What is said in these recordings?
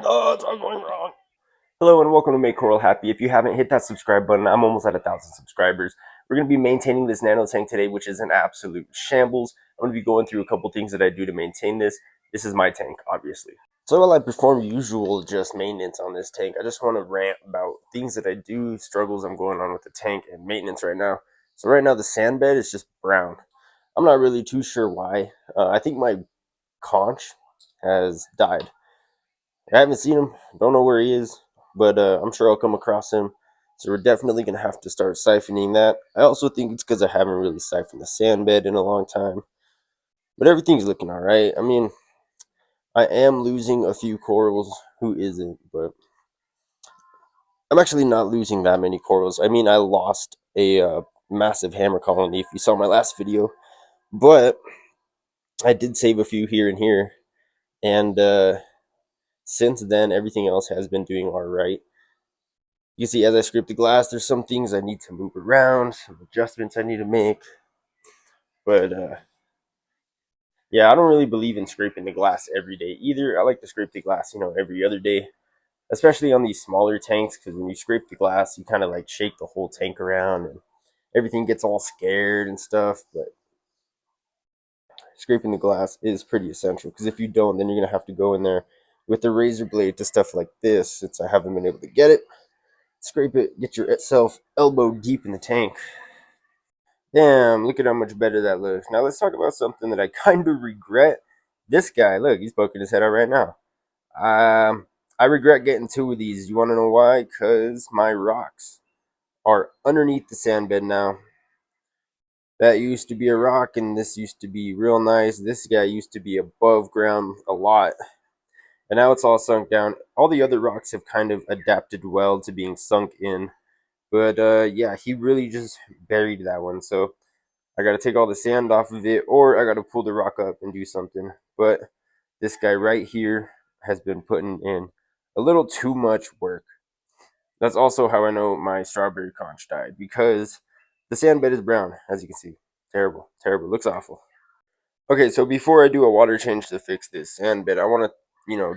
Oh, it's all going wrong. Hello and welcome to Make Coral Happy. If you haven't hit that subscribe button, I'm almost at 1,000 subscribers. We're going to be maintaining this nano tank today, which is an absolute shambles. I'm going to be going through a couple things that I do to maintain this. This is my tank, obviously. So while I perform usual just maintenance on this tank, I just want to rant about things that I do, struggles I'm going on with the tank and maintenance right now. So right now the sand bed is just brown. I'm not really too sure why. I think my conch has died. I haven't seen him. Don't know where he is, but I'm sure I'll come across him. So we're definitely gonna have to start siphoning that. I also think it's because I haven't really siphoned the sand bed in a long time. But everything's looking all right. I mean, I am losing a few corals. Who isn't? But I'm actually not losing that many corals. I mean, I lost a massive hammer colony if you saw my last video, but I did save a few here and here. And since then, everything else has been doing all right. You see, as I scrape the glass, there's some things I need to move around, some adjustments I need to make. But yeah, I don't really believe in scraping the glass every day either. I like to scrape the glass, every other day, especially on these smaller tanks, because when you scrape the glass, you kind of like shake the whole tank around and everything gets all scared and stuff. But scraping the glass is pretty essential because if you don't, then you're going to have to go in there with the razor blade to stuff like this, since I haven't been able to get it. Scrape it, get yourself elbow deep in the tank. Damn, look at how much better that looks. Now let's talk about something that I kind of regret. This guy, look, he's poking his head out right now. I regret getting two of these. You want to know why? Because my rocks are underneath the sand bed now. That used to be a rock, and this used to be real nice. This guy used to be above ground a lot, and now it's all sunk down. All the other rocks have kind of adapted well to being sunk in, but yeah, he really just buried that one. So I got to take all the sand off of it, or I got to pull the rock up and do something. But this guy right here has been putting in a little too much work. That's also how I know my strawberry conch died, because the sand bed is brown, as you can see. Terrible, terrible. Looks awful. Okay, so before I do a water change to fix this sand bed, I want to,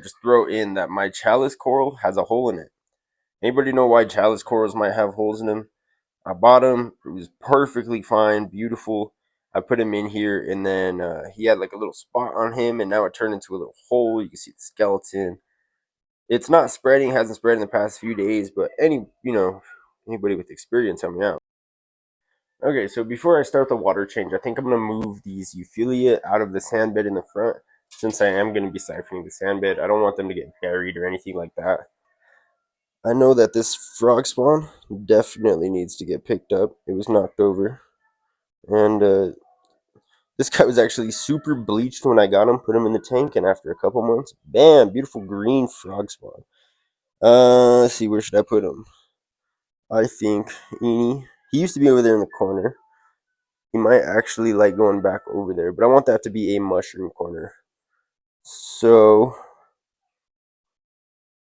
just throw in that my chalice coral has a hole in it. Anybody know why chalice corals might have holes in them? I bought him. It was perfectly fine, beautiful. I put him in here, and then he had like a little spot on him, and now it turned into a little hole. You can see the skeleton. It's not spreading, hasn't spread in the past few days, but anybody with experience, help me out. Okay, so before I start the water change, I think I'm gonna move these Euphyllia out of the sand bed in the front, since I am gonna be siphoning the sand bed. I don't want them to get buried or anything like that. I know that this frog spawn definitely needs to get picked up. It was knocked over. And this guy was actually super bleached when I got him, put him in the tank, and after a couple months, bam, beautiful green frog spawn. Let's see, where should I put him? I think Eenie. He used to be over there in the corner. He might actually like going back over there, but I want that to be a mushroom corner. So,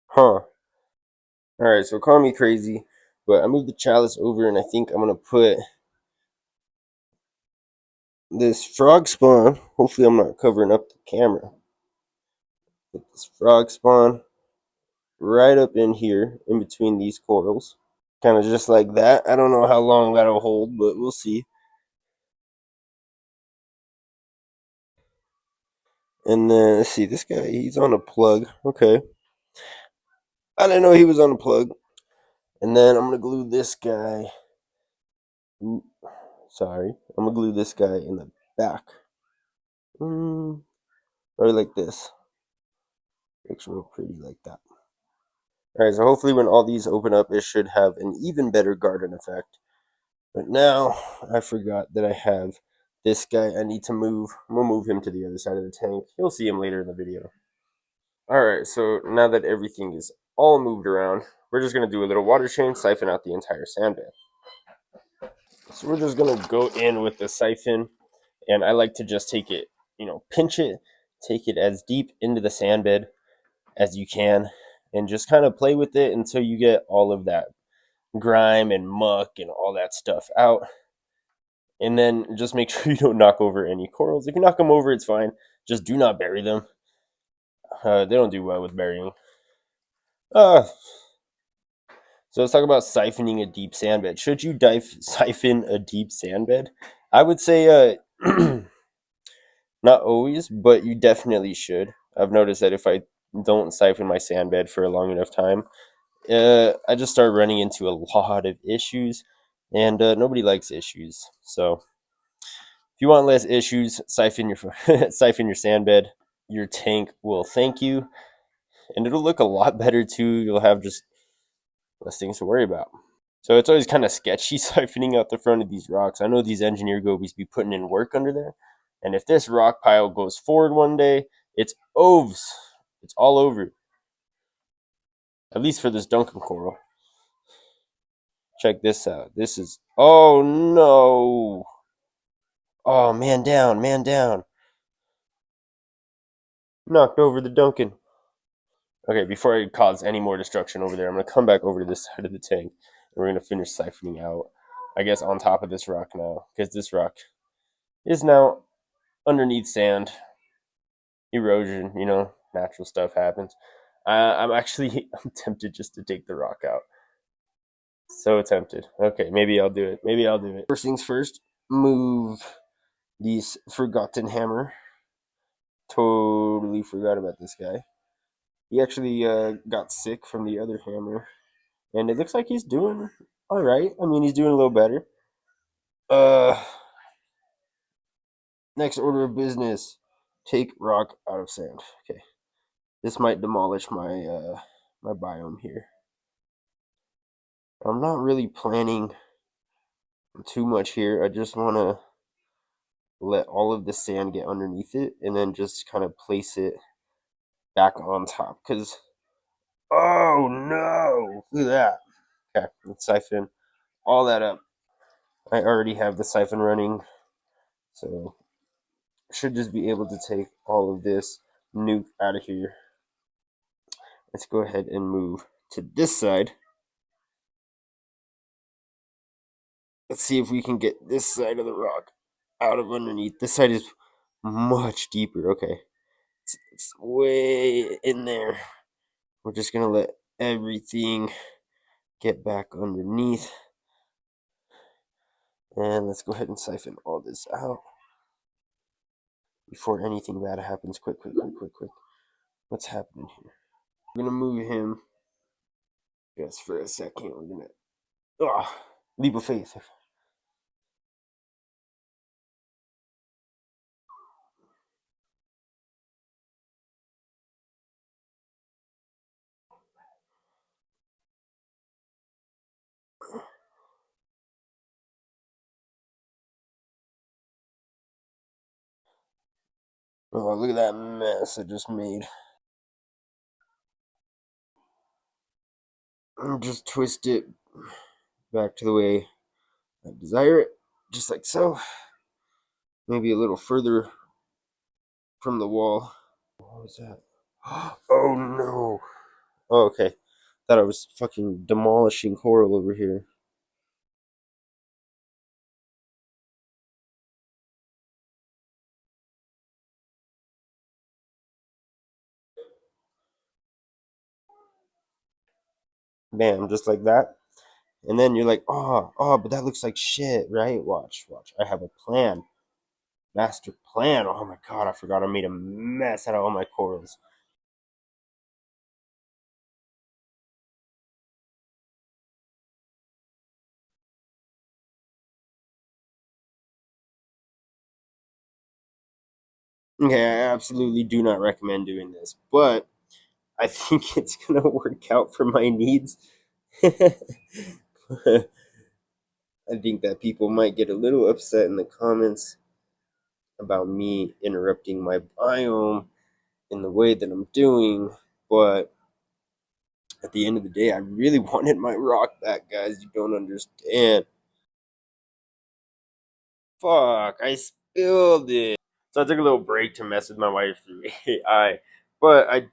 huh. Alright, so call me crazy, but I moved the chalice over, and I think I'm gonna put this frog spawn. Hopefully, I'm not covering up the camera. Put this frog spawn right up in here, in between these corals. Kind of just like that. I don't know how long that'll hold, but we'll see. And then, let's see, this guy, he's on a plug. Okay. I didn't know he was on a plug. And then I'm going to glue this guy. Ooh, sorry. I'm going to glue this guy in the back. Or like this. Looks real pretty like that. Alright, so hopefully when all these open up, it should have an even better garden effect. But now I forgot that I have this guy I need to move. I'm going to move him to the other side of the tank. You'll see him later in the video. Alright, so now that everything is all moved around, we're just going to do a little water change, siphon out the entire sand bed. So we're just going to go in with the siphon, and I like to just take it, pinch it, take it as deep into the sand bed as you can, and just kind of play with it until you get all of that grime and muck and all that stuff out. And then just make sure you don't knock over any corals. If you knock them over, it's fine. Just do not bury them. They don't do well with burying. Uh, so let's talk about siphoning a deep sand bed. Should you siphon a deep sand bed? I would say not always, but you definitely should. I've noticed that if I don't siphon my sand bed for a long enough time, I just start running into a lot of issues, and nobody likes issues. So if you want less issues, siphon your siphon your sand bed. Your tank will thank you, and it'll look a lot better too. You'll have just less things to worry about. So it's always kind of sketchy siphoning out the front of these rocks. I know these engineer gobies be putting in work under there, and if this rock pile goes forward one day, it's oves. It's all over. At least for this Duncan coral. Check this out. This is, oh no. Oh, man down, man down. Knocked over the Duncan. Okay, before I cause any more destruction over there, I'm going to come back over to this side of the tank, and we're going to finish siphoning out, I guess, on top of this rock now, because this rock is now underneath sand. Erosion, natural stuff happens. I'm actually I'm tempted just to take the rock out. So tempted. Okay, maybe I'll do it. Maybe I'll do it. First things first, move this forgotten hammer. Totally forgot about this guy. He actually got sick from the other hammer, and it looks like he's doing all right. I mean, he's doing a little better. Uh, Next order of business: take rock out of sand. Okay, this might demolish my biome here. I'm not really planning too much here. I just want to let all of the sand get underneath it, and then just kind of place it back on top. Cause oh no, look at that. Okay, let's siphon all that up. I already have the siphon running, so I should just be able to take all of this nuke out of here. Let's go ahead and move to this side. Let's see if we can get this side of the rock out of underneath. This side is much deeper. Okay, it's way in there. We're just gonna let everything get back underneath. And let's go ahead and siphon all this out before anything bad happens. Quick, quick, quick, quick, quick. What's happening here? We're gonna move him just for a second. We're gonna leap of faith. Oh, look at that mess I just made. Just twist it back to the way I desire it, just like so. Maybe a little further from the wall. What was that? Oh no. Oh, okay. Thought I was fucking demolishing coral over here. Bam, just like that. And then you're like, but that looks like shit, right? Watch, watch. I have a plan. Master plan. Oh my god, I forgot I made a mess out of all my corals. Okay, I absolutely do not recommend doing this, but I think it's gonna work out for my needs. I think that people might get a little upset in the comments about me interrupting my biome in the way that I'm doing, but at the end of the day, I really wanted my rock back, guys. You don't understand. Fuck, I spilled it. So I took a little break to mess with my wife through AI. But I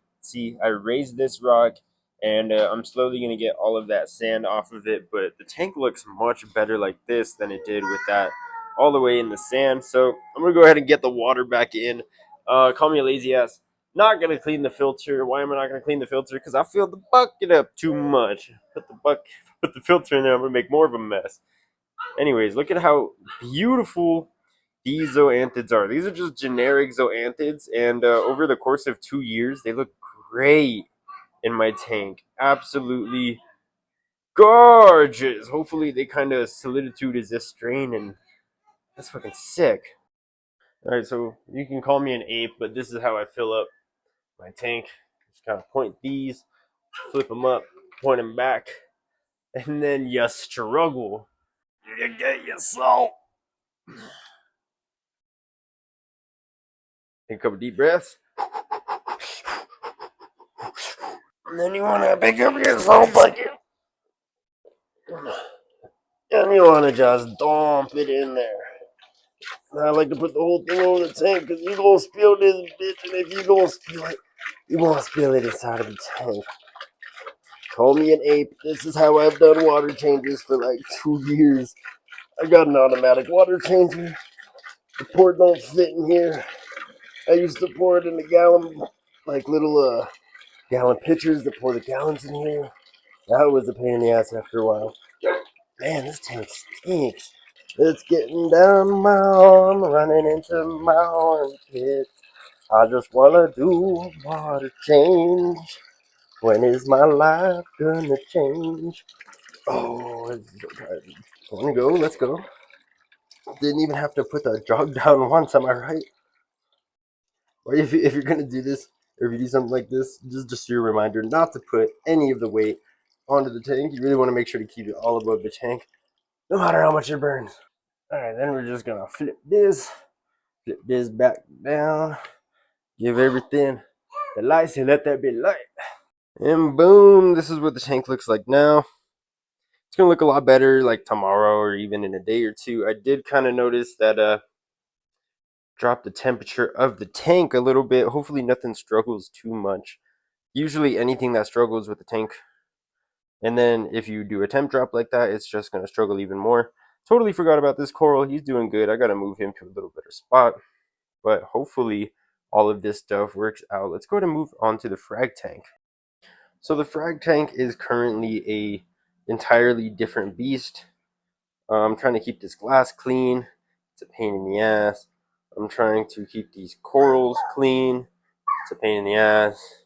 raised this rock, and I'm slowly going to get all of that sand off of it. But the tank looks much better like this than it did with that all the way in the sand. So I'm going to go ahead and get the water back in. Call me a lazy ass. Not gonna clean the filter. Why am I not gonna clean the filter? Because I filled the bucket up too much. Put the filter in there, I'm gonna make more of a mess. Anyways, look at how beautiful these zoanthids are. These are just generic zoanthids, and over the course of 2 years, they look great in my tank. Absolutely gorgeous. Hopefully, they kind of soliditude is this strain, and that's fucking sick. All right, so you can call me an ape, but this is how I fill up my tank. Just kind of point these, flip them up, point them back, and then you struggle. You get your salt. Take a couple deep breaths. And then you want to pick up your salt bucket. And you want to just dump it in there. And I like to put the whole thing over the tank because you're going to spill this bitch. And if you're going to spill it, you're going to spill it inside of the tank. Call me an ape. This is how I've done water changes for like 2 years. I got an automatic water changer. The port don't fit in here. I used to pour it in the gallon, like little gallon pitchers to pour the gallons in here. That was a pain in the ass after a while. Man, this tank stinks. It's getting down my arm, running into my armpit. I just wanna do a water change. When is my life gonna change? Oh, it's so tired. Wanna go? Let's go. Didn't even have to put the jog down once, am I right? Or if you're gonna do this, or if you do something like this, just your reminder not to put any of the weight onto the tank. You really want to make sure to keep it all above the tank, no matter how much it burns. All right, then we're just gonna flip this back down, give everything the lights, and let that be light. And boom, this is what the tank looks like now. It's gonna look a lot better like tomorrow or even in a day or two. I did kind of notice that drop the temperature of the tank a little bit. Hopefully nothing struggles too much. Usually anything that struggles with the tank, and then if you do a temp drop like that, it's just going to struggle even more. Totally forgot about this coral. He's doing good. I got to move him to a little better spot, but hopefully all of this stuff works out. Let's go ahead and move on to the frag tank. So the frag tank is currently a entirely different beast. I'm trying to keep this glass clean. It's a pain in the ass. I'm trying to keep these corals clean. It's a pain in the ass.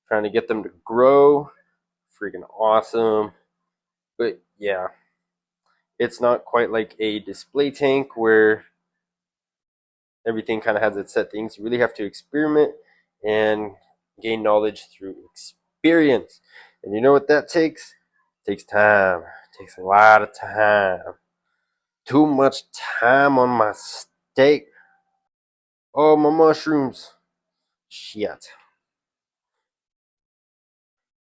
Trying to get them to grow. Freaking awesome. But yeah, it's not quite like a display tank where everything kind of has its set things. You really have to experiment and gain knowledge through experience. And you know what that takes? It takes time. It takes a lot of time. Too much time on my steak. Oh, my mushrooms. Shit.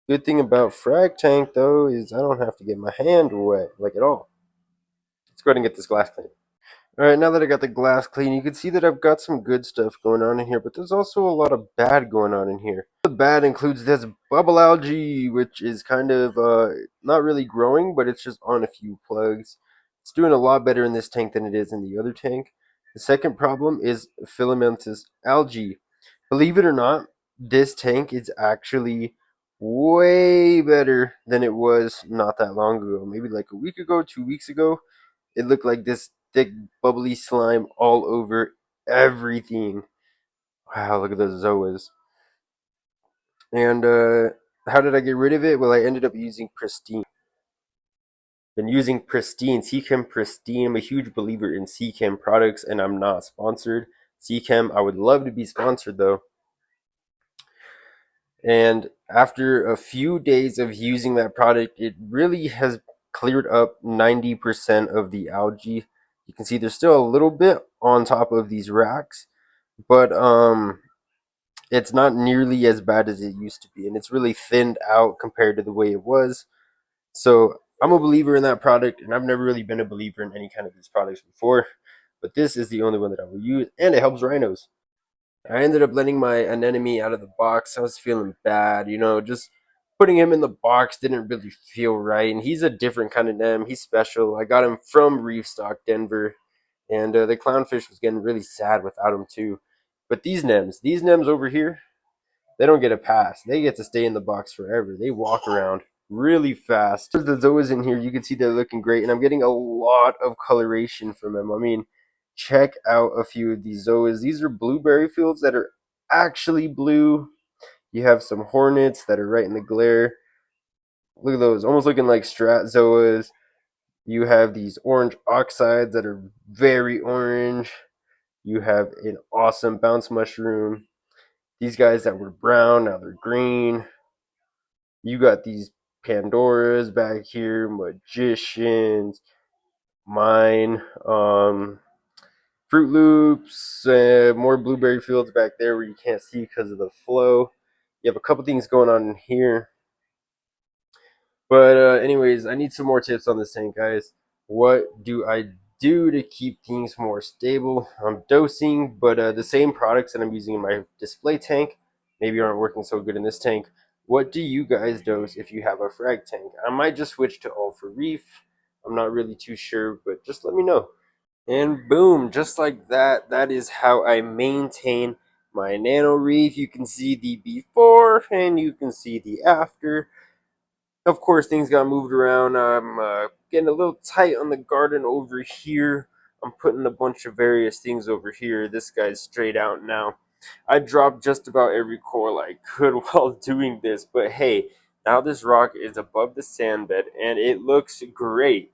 Good thing about frag tank though is I don't have to get my hand wet like at all. Let's go ahead and get this glass clean. Alright, now that I got the glass clean, you can see that I've got some good stuff going on in here, but there's also a lot of bad going on in here. The bad includes this bubble algae, which is kind of not really growing, but it's just on a few plugs. It's doing a lot better in this tank than it is in the other tank. The second problem is filamentous algae. Believe it or not, this tank is actually way better than it was not that long ago. Maybe like a week ago, 2 weeks ago. It looked like this thick, bubbly slime all over everything. Wow, look at those zoas. And how did I get rid of it? Well, I ended up using Pristine. Been using Pristine, Seachem Pristine. I'm a huge believer in Seachem products, and I'm not sponsored. Seachem, I would love to be sponsored though. And after a few days of using that product, it really has cleared up 90% of the algae. You can see there's still a little bit on top of these racks, but it's not nearly as bad as it used to be, and it's really thinned out compared to the way it was. So I'm a believer in that product, and I've never really been a believer in any kind of these products before, but this is the only one that I will use, and it helps rhinos. I ended up letting my anemone out of the box. I was feeling bad, just putting him in the box didn't really feel right. And he's a different kind of nem. He's special. I got him from Reef Stock, Denver, and the clownfish was getting really sad without him too. But these nems over here, They don't get a pass. They get to stay in the box forever. They walk around really fast. There's the zoas in here. You can see they're looking great, and I'm getting a lot of coloration from them. I mean, check out a few of these zoas. These are blueberry fields that are actually blue. You have some hornets that are right in the glare. Look at those, almost looking like strat zoas. You have these orange oxides that are very orange. You have an awesome bounce mushroom. These guys that were brown, now they're green. You got these Pandoras back here, magicians, mine, Fruit Loops, more blueberry fields back there where you can't see because of the flow. You have a couple things going on in here. But anyways, I need some more tips on this tank, guys. What do I do to keep things more stable? I'm dosing, but the same products that I'm using in my display tank maybe aren't working so good in this tank. What do you guys dose if you have a frag tank? I might just switch to all for reef. I'm not really too sure, but just let me know. And boom, just like that, that is how I maintain my nano reef. You can see the before and you can see the after. Of course, things got moved around. I'm getting a little tight on the garden over here. I'm putting a bunch of various things over here. This guy's straight out now. I dropped just about every coral I could while doing this, but hey, now this rock is above the sand bed and it looks great.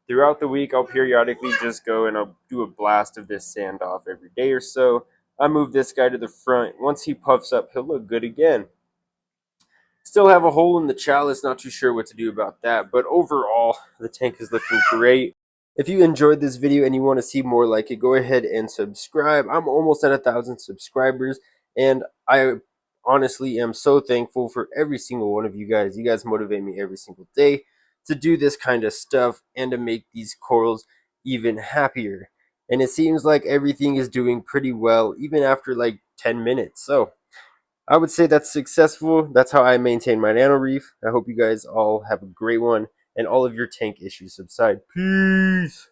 Throughout the week, I'll periodically just go and I'll do a blast of this sand off every day or so. I move this guy to the front. Once he puffs up, he'll look good again. Still have a hole in the chalice, not too sure what to do about that, but overall, the tank is looking great. If you enjoyed this video and you want to see more like it, go ahead and subscribe. I'm almost at 1,000 subscribers, and I honestly am so thankful for every single one of you guys. You guys motivate me every single day to do this kind of stuff and to make these corals even happier. And it seems like everything is doing pretty well, even after like 10 minutes. So I would say that's successful. That's how I maintain my nano reef. I hope you guys all have a great one and all of your tank issues subside. Peace.